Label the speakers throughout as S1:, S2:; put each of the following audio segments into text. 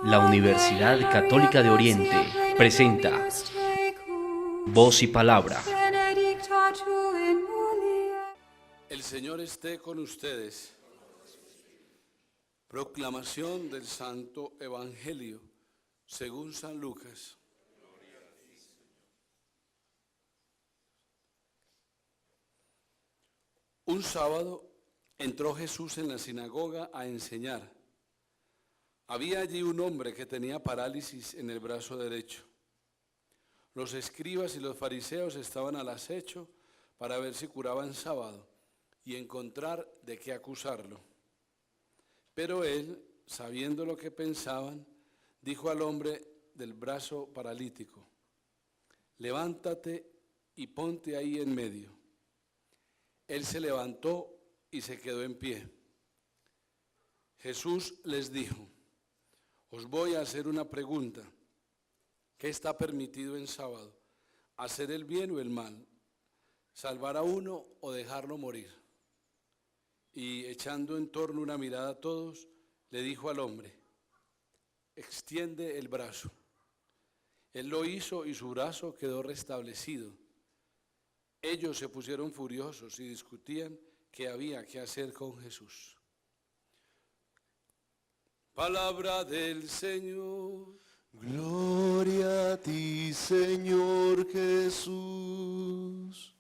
S1: La Universidad Católica de Oriente presenta Voz y Palabra.
S2: El Señor esté con ustedes. Proclamación del Santo Evangelio según San Lucas. Un sábado entró Jesús en la sinagoga a enseñar. Había allí un hombre que tenía parálisis en el brazo derecho. Los escribas y los fariseos estaban al acecho para ver si curaba en sábado y encontrar de qué acusarlo. Pero él, sabiendo lo que pensaban, dijo al hombre del brazo paralítico: levántate y ponte ahí en medio. Él se levantó y se quedó en pie. Jesús les dijo: os voy a hacer una pregunta. ¿Qué está permitido en sábado? ¿Hacer el bien o el mal? ¿Salvar a uno o dejarlo morir? Y echando en torno una mirada a todos, le dijo al hombre: extiende el brazo. Él lo hizo y su brazo quedó restablecido. Ellos se pusieron furiosos y discutían qué había que hacer con Jesús. Palabra del Señor.
S3: Gloria a ti, Señor Jesús.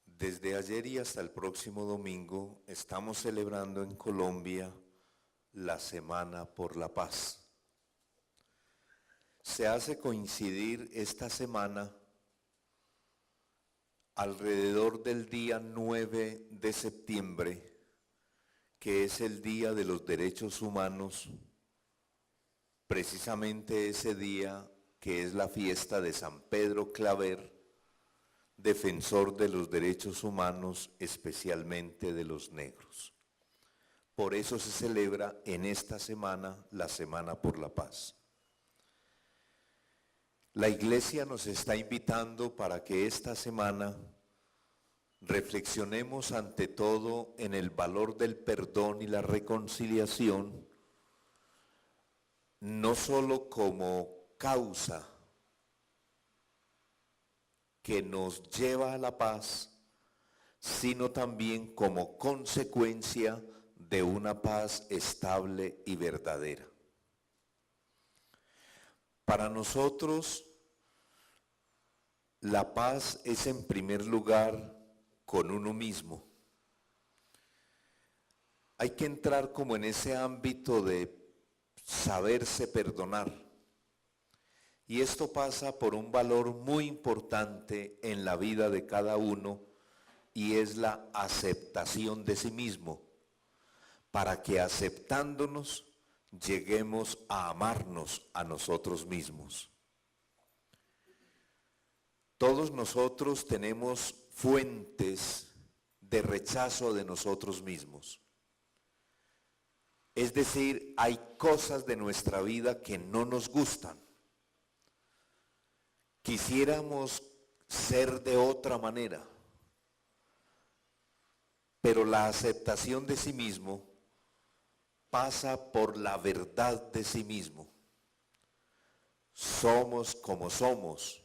S3: Desde ayer y hasta el próximo domingo estamos celebrando en Colombia la Semana por la Paz. Se hace coincidir esta semana alrededor del día 9 de septiembre, que es el Día de los Derechos Humanos, precisamente ese día que es la fiesta de San Pedro Claver, defensor de los derechos humanos, especialmente de los negros. Por eso se celebra en esta semana la Semana por la Paz. La Iglesia nos está invitando para que esta semana reflexionemos ante todo en el valor del perdón y la reconciliación, no solo como causa que nos lleva a la paz, sino también como consecuencia de una paz estable y verdadera. Para nosotros, la paz es en primer lugar con uno mismo. Hay que entrar como en ese ámbito de saberse perdonar. Y esto pasa por un valor muy importante en la vida de cada uno, y es la aceptación de sí mismo, para que aceptándonos lleguemos a amarnos a nosotros mismos. Todos nosotros tenemos fuentes de rechazo de nosotros mismos. Es decir, hay cosas de nuestra vida que no nos gustan. Quisiéramos ser de otra manera, pero la aceptación de sí mismo pasa por la verdad de sí mismo. Somos como somos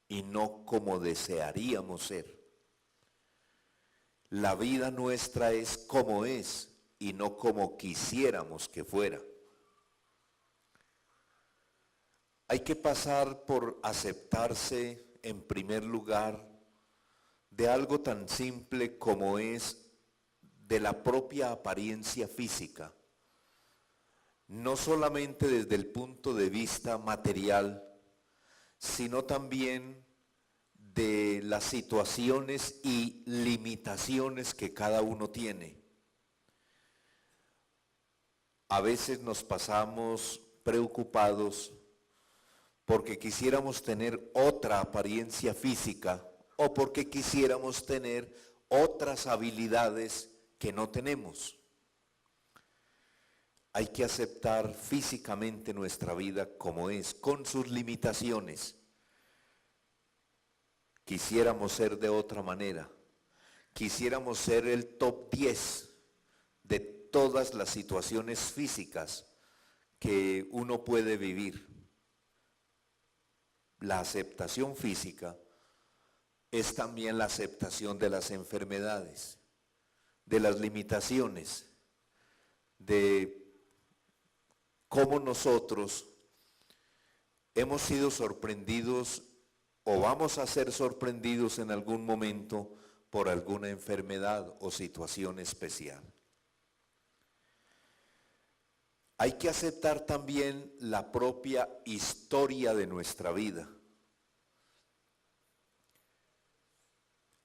S3: y no como desearíamos ser. La vida nuestra es como es y no como quisiéramos que fuera. Hay que pasar por aceptarse en primer lugar de algo tan simple como es de la propia apariencia física. No solamente desde el punto de vista material, sino también de las situaciones y limitaciones que cada uno tiene. A veces nos pasamos preocupados porque quisiéramos tener otra apariencia física o porque quisiéramos tener otras habilidades que no tenemos. Hay que aceptar físicamente nuestra vida como es, con sus limitaciones. Quisiéramos ser de otra manera. Quisiéramos ser el top 10 de todas las situaciones físicas que uno puede vivir. La aceptación física es también la aceptación de las enfermedades, de las limitaciones, de cómo nosotros hemos sido sorprendidos o vamos a ser sorprendidos en algún momento por alguna enfermedad o situación especial. Hay que aceptar también la propia historia de nuestra vida.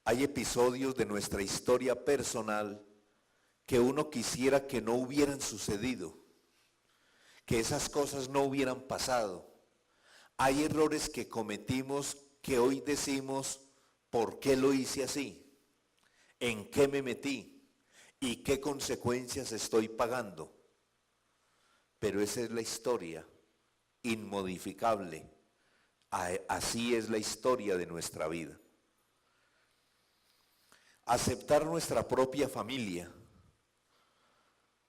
S3: Hay episodios de nuestra historia personal que uno quisiera que no hubieran sucedido, que esas cosas no hubieran pasado. Hay errores que cometimos que hoy decimos, ¿por qué lo hice así? ¿En qué me metí? ¿Y qué consecuencias estoy pagando? Pero esa es la historia, inmodificable. Así es la historia de nuestra vida. Aceptar nuestra propia familia.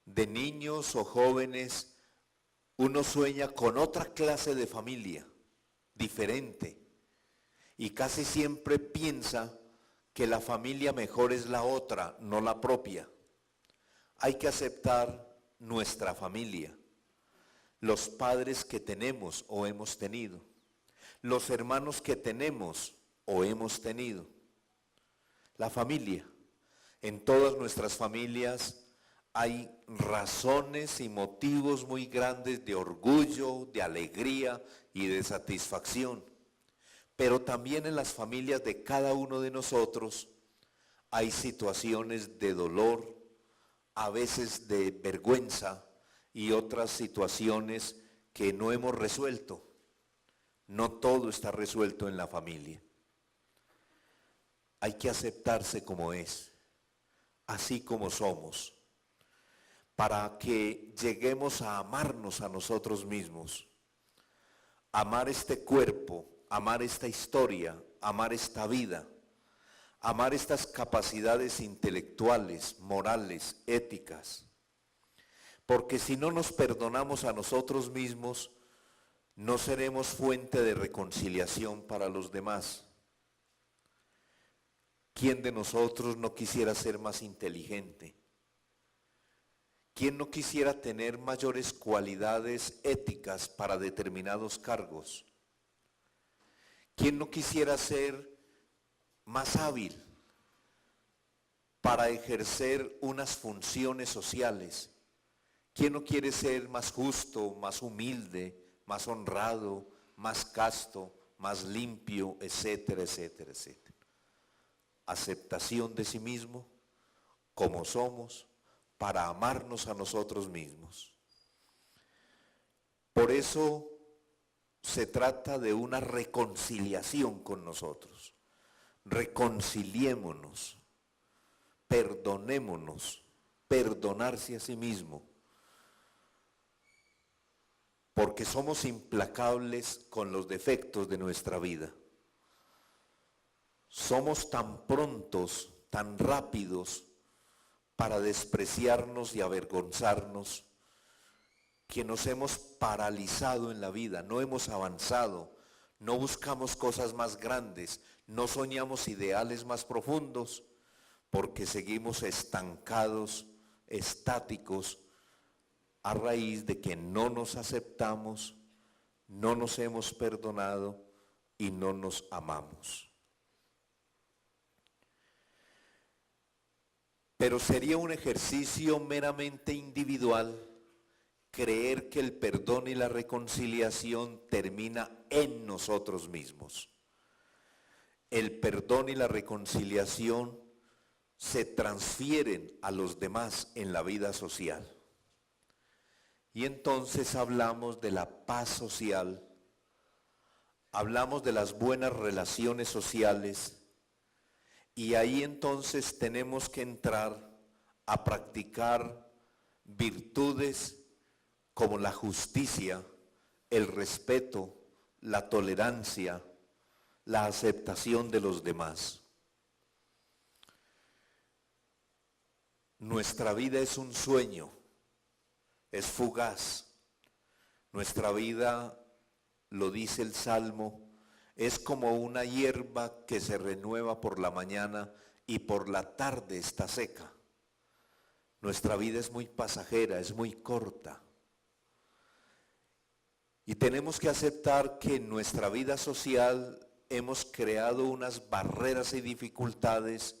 S3: De niños o jóvenes, uno sueña con otra clase de familia, diferente. Y casi siempre piensa que la familia mejor es la otra, no la propia. Hay que aceptar nuestra familia, los padres que tenemos o hemos tenido, los hermanos que tenemos o hemos tenido. La familia. En todas nuestras familias hay razones y motivos muy grandes de orgullo, de alegría y de satisfacción. Pero también en las familias de cada uno de nosotros hay situaciones de dolor, a veces de vergüenza y otras situaciones que no hemos resuelto. No todo está resuelto en la familia. Hay que aceptarse como es, así como somos, para que lleguemos a amarnos a nosotros mismos, amar este cuerpo, amar esta historia, amar esta vida, amar estas capacidades intelectuales, morales, éticas. Porque si no nos perdonamos a nosotros mismos, no seremos fuente de reconciliación para los demás. ¿Quién de nosotros no quisiera ser más inteligente? ¿Quién no quisiera tener mayores cualidades éticas para determinados cargos? ¿Quién no quisiera ser más hábil para ejercer unas funciones sociales? ¿Quién no quiere ser más justo, más humilde, más honrado, más casto, más limpio, etcétera, etcétera, etcétera? Aceptación de sí mismo, como somos, para amarnos a nosotros mismos. Por eso se trata de una reconciliación con nosotros. Reconciliémonos, perdonémonos, perdonarse a sí mismo, porque somos implacables con los defectos de nuestra vida. Somos tan prontos, tan rápidos para despreciarnos y avergonzarnos, que nos hemos paralizado en la vida, no hemos avanzado, no buscamos cosas más grandes, no soñamos ideales más profundos, porque seguimos estancados, estáticos, a raíz de que no nos aceptamos, no nos hemos perdonado y no nos amamos. Pero sería un ejercicio meramente individual creer que el perdón y la reconciliación termina en nosotros mismos. El perdón y la reconciliación se transfieren a los demás en la vida social. Y entonces hablamos de la paz social, hablamos de las buenas relaciones sociales, y ahí entonces tenemos que entrar a practicar virtudes como la justicia, el respeto, la tolerancia, la aceptación de los demás. Nuestra vida es un sueño, es fugaz. Nuestra vida, lo dice el Salmo, es como una hierba que se renueva por la mañana y por la tarde está seca. Nuestra vida es muy pasajera, es muy corta. Y tenemos que aceptar que en nuestra vida social hemos creado unas barreras y dificultades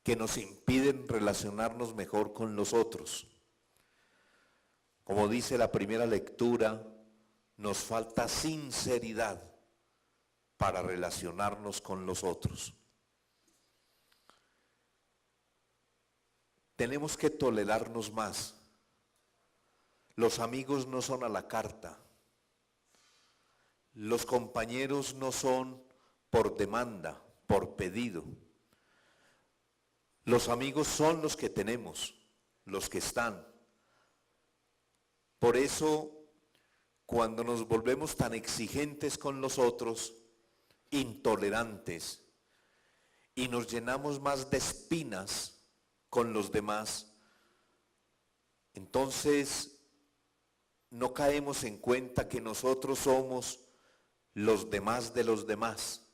S3: que nos impiden relacionarnos mejor con los otros. Como dice la primera lectura, nos falta sinceridad para relacionarnos con los otros. Tenemos que tolerarnos más. Los amigos no son a la carta. Los compañeros no son por demanda, por pedido. Los amigos son los que tenemos, los que están. Por eso, cuando nos volvemos tan exigentes con los otros, intolerantes, y nos llenamos más de espinas con los demás, entonces no caemos en cuenta que nosotros somos los demás de los demás.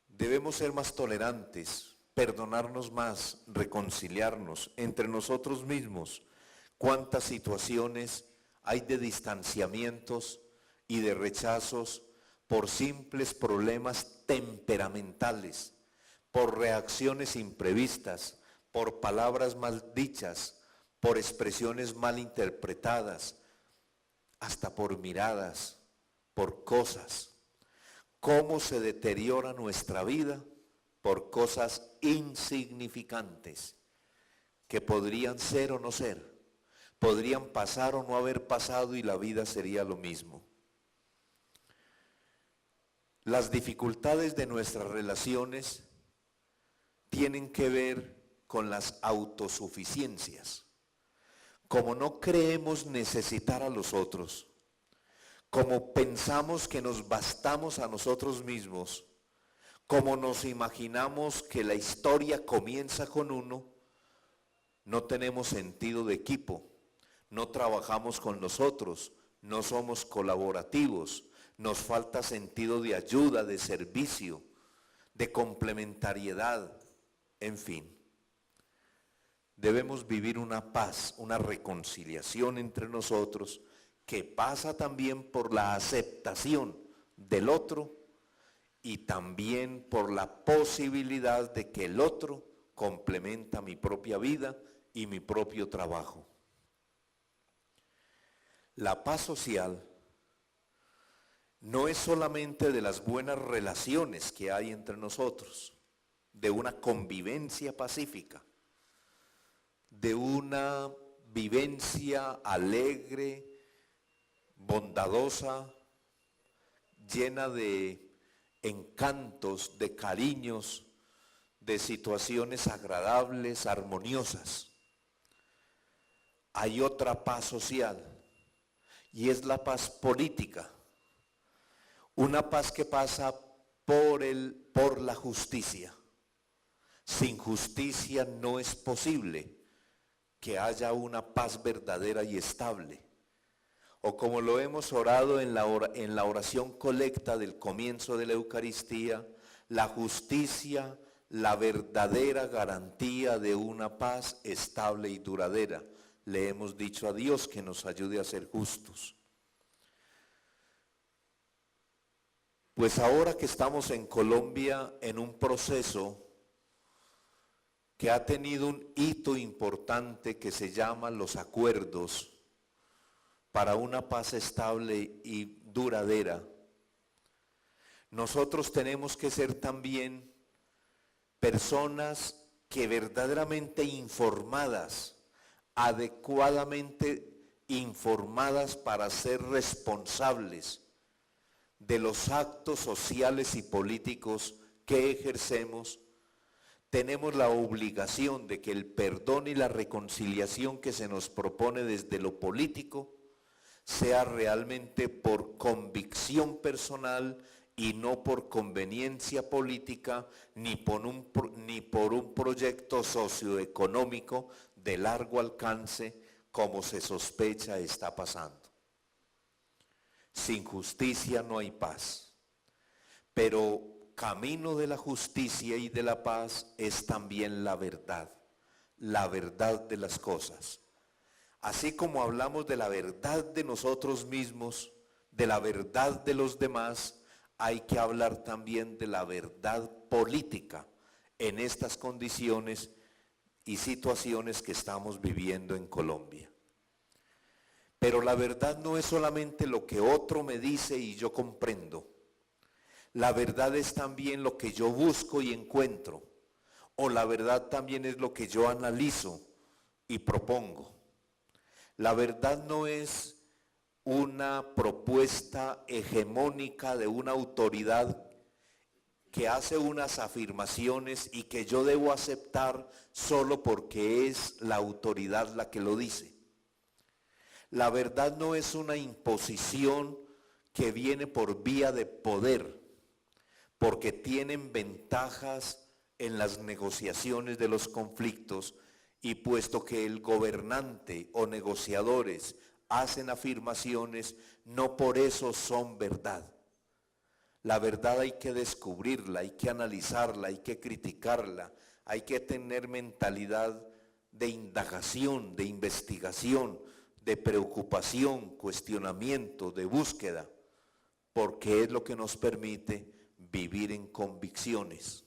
S3: Debemos ser más tolerantes, perdonarnos más, reconciliarnos entre nosotros mismos. Cuántas situaciones hay de distanciamientos y de rechazos por simples problemas temperamentales, por reacciones imprevistas, por palabras mal dichas, por expresiones mal interpretadas, hasta por miradas, por cosas. ¿Cómo se deteriora nuestra vida? Por cosas insignificantes que podrían ser o no ser, podrían pasar o no haber pasado y la vida sería lo mismo. Las dificultades de nuestras relaciones tienen que ver con las autosuficiencias. Como no creemos necesitar a los otros, como pensamos que nos bastamos a nosotros mismos, como nos imaginamos que la historia comienza con uno, no tenemos sentido de equipo, no trabajamos con los otros, no somos colaborativos, nos falta sentido de ayuda, de servicio, de complementariedad, en fin. Debemos vivir una paz, una reconciliación entre nosotros, que pasa también por la aceptación del otro y también por la posibilidad de que el otro complementa mi propia vida y mi propio trabajo. La paz social no es solamente de las buenas relaciones que hay entre nosotros, de una convivencia pacífica, de una vivencia alegre, bondadosa, llena de encantos, de cariños, de situaciones agradables, armoniosas. Hay otra paz social y es la paz política, una paz que pasa por la justicia. Sin justicia no es posible que haya una paz verdadera y estable. O como lo hemos orado en la oración colecta del comienzo de la Eucaristía, la justicia, la verdadera garantía de una paz estable y duradera. Le hemos dicho a Dios que nos ayude a ser justos. Pues ahora que estamos en Colombia en un proceso que ha tenido un hito importante que se llama los acuerdos para una paz estable y duradera, nosotros tenemos que ser también personas que verdaderamente informadas, adecuadamente informadas para ser responsables de los actos sociales y políticos que ejercemos, tenemos la obligación de que el perdón y la reconciliación que se nos propone desde lo político sea realmente por convicción personal y no por conveniencia política ni por un proyecto socioeconómico de largo alcance, como se sospecha está pasando. Sin justicia no hay paz, pero camino de la justicia y de la paz es también la verdad de las cosas. Así como hablamos de la verdad de nosotros mismos, de la verdad de los demás, hay que hablar también de la verdad política en estas condiciones y situaciones que estamos viviendo en Colombia. Pero la verdad no es solamente lo que otro me dice y yo comprendo. La verdad es también lo que yo busco y encuentro. O la verdad también es lo que yo analizo y propongo. La verdad no es una propuesta hegemónica de una autoridad que hace unas afirmaciones y que yo debo aceptar solo porque es la autoridad la que lo dice. La verdad no es una imposición que viene por vía de poder, porque tienen ventajas en las negociaciones de los conflictos y puesto que el gobernante o negociadores hacen afirmaciones, no por eso son verdad. La verdad hay que descubrirla, hay que analizarla, hay que criticarla, hay que tener mentalidad de indagación, de investigación, de preocupación, cuestionamiento, de búsqueda, porque es lo que nos permite vivir en convicciones.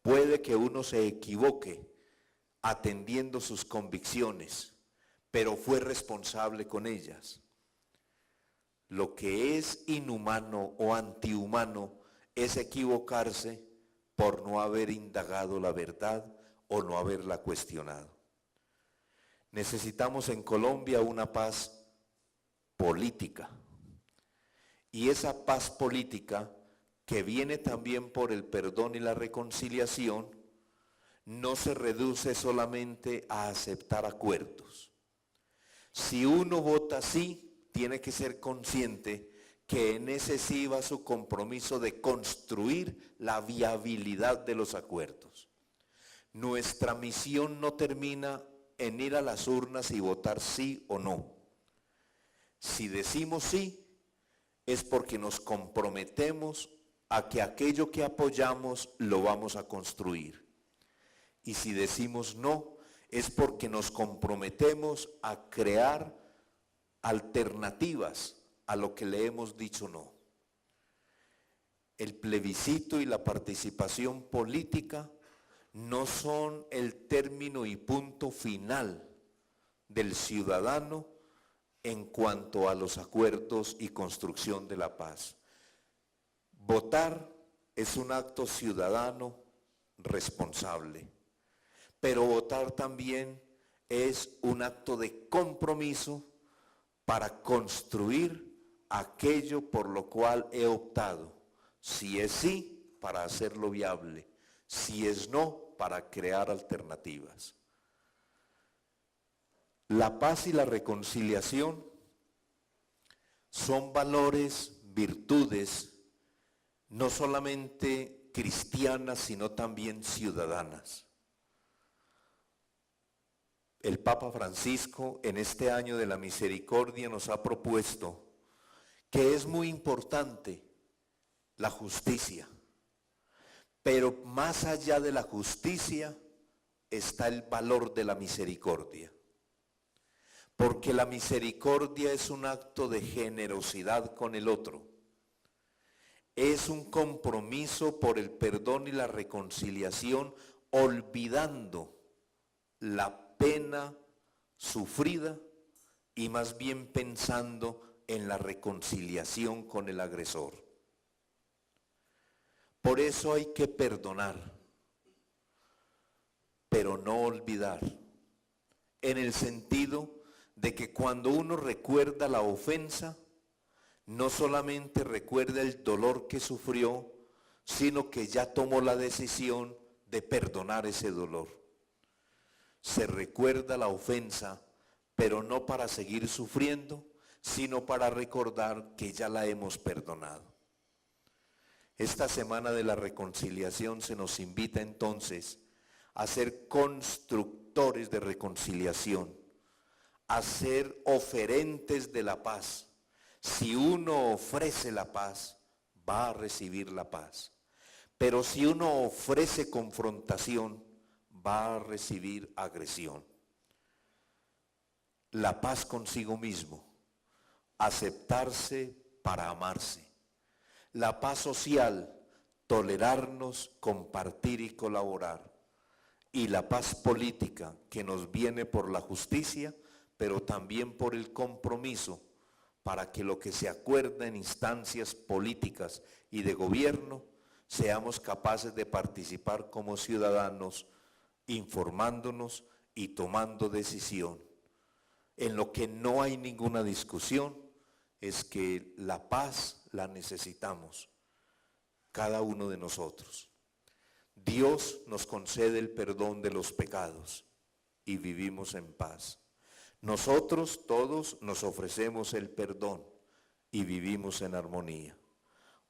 S3: Puede que uno se equivoque atendiendo sus convicciones, pero fue responsable con ellas. Lo que es inhumano o antihumano es equivocarse por no haber indagado la verdad o no haberla cuestionado. Necesitamos en Colombia una paz política. Y esa paz política, que viene también por el perdón y la reconciliación, no se reduce solamente a aceptar acuerdos. Si uno vota sí, tiene que ser consciente que en ese sí va su compromiso de construir la viabilidad de los acuerdos. Nuestra misión no termina en ir a las urnas y votar sí o no. Si decimos sí, es porque nos comprometemos a que aquello que apoyamos lo vamos a construir. Y si decimos no, es porque nos comprometemos a crear alternativas a lo que le hemos dicho no. El plebiscito y la participación política no son el término y punto final del ciudadano en cuanto a los acuerdos y construcción de la paz. Votar es un acto ciudadano responsable, pero votar también es un acto de compromiso para construir aquello por lo cual he optado. Si es sí, para hacerlo viable. Si es no, para crear alternativas. La paz y la reconciliación son valores, virtudes, no solamente cristianas, sino también ciudadanas. El Papa Francisco en este año de la misericordia nos ha propuesto que es muy importante la justicia, pero más allá de la justicia está el valor de la misericordia, porque la misericordia es un acto de generosidad con el otro, es un compromiso por el perdón y la reconciliación, olvidando la pena sufrida y más bien pensando en la reconciliación con el agresor. Por eso hay que perdonar, pero no olvidar, en el sentido de que cuando uno recuerda la ofensa, no solamente recuerda el dolor que sufrió, sino que ya tomó la decisión de perdonar ese dolor. Se recuerda la ofensa, pero no para seguir sufriendo, sino para recordar que ya la hemos perdonado. Esta semana de la reconciliación se nos invita entonces a ser constructores de reconciliación, a ser oferentes de la paz. Si uno ofrece la paz, va a recibir la paz. Pero si uno ofrece confrontación, va a recibir agresión. La paz consigo mismo, aceptarse para amarse. La paz social, tolerarnos, compartir y colaborar. Y la paz política, que nos viene por la justicia, pero también por el compromiso, para que lo que se acuerda en instancias políticas y de gobierno, seamos capaces de participar como ciudadanos, informándonos y tomando decisión. En lo que no hay ninguna discusión es que la paz la necesitamos, cada uno de nosotros. Dios nos concede el perdón de los pecados y vivimos en paz. Nosotros todos nos ofrecemos el perdón y vivimos en armonía.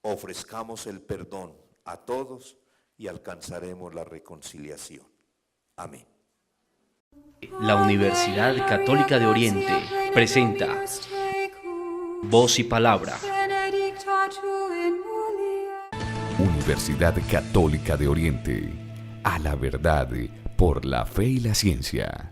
S3: Ofrezcamos el perdón a todos y alcanzaremos la reconciliación. Amén.
S1: La Universidad Católica de Oriente presenta Voz y Palabra.
S4: Universidad Católica de Oriente, a la verdad por la fe y la ciencia.